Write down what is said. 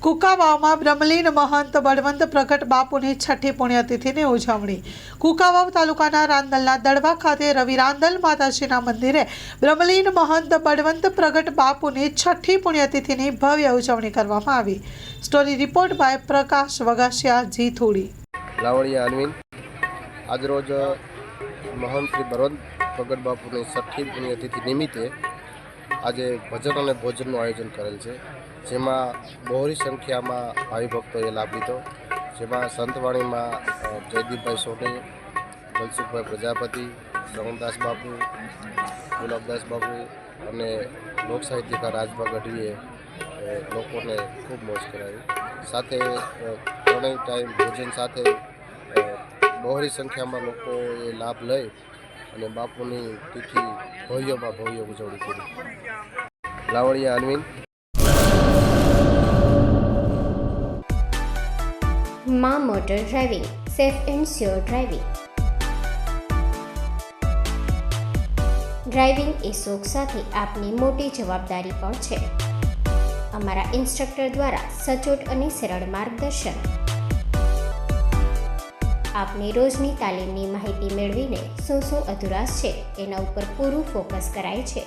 કુકાવાવમાં બ્રહ્મલીન મહંત બળવંત પ્રગટ બાપુની છઠ્ઠી પુણ્યતિથિની ઉજવણી. કુકાવાવ તાલુકાના રાંદલના દડવા ખાતે રવિ રાંદલ માતાજીના મંદિરે બ્રહ્મલીન મહંત બળવંત પ્રગટ બાપુની છઠ્ઠી પુણ્યતિથિની ભવ્ય ઉજવણી કરવામાં આવી. સ્ટોરી રિપોર્ટ બાય પ્રકાશ વગાસિયા જીથોડી. લાવણિયા અનવીન આજરોજ મહંત શ્રી બળવંત પ્રગટ બાપુની છઠ્ઠી પુણ્યતિથિ નિમિત્તે આજે ભજન અને ભોજનનું આયોજન કરેલ છે, જેમાં બહોળી સંખ્યામાં ભાવિ ભક્તોએ લાભ લીધો. જેમાં સંતવાણીમાં જયદીપભાઈ સોની, મનસુખભાઈ પ્રજાપતિ, શ્રવણદાસ બાપુ, ગુલાબદાસ બાપુ અને લોક સાહિત્યકાર રાજભા ગઢવીએ લોકોને ખૂબ મોજ કરાવી. સાથે ત્રણેય ટાઈમ ભોજન સાથે બહોળી સંખ્યામાં લોકોએ લાભ લઈ અને બાપુની તિથિ ભવ્યમાં ભવ્ય ઉજવણી કરી. લાવણિયા અનવીન. માં motor driving, safe and sure driving. Driving એ શોખ સાથે આપની મોટી જવાબદારી પણ છે. અમારા ઇન્સ્ટ્રક્ટર દ્વારા સચોટ અને સરળ માર્ગદર્શન. આપની રોજની તાલીમની માહિતી મેળવીને શું અધુરાશ છે એના ઉપર પૂરું ફોકસ કરાય છે.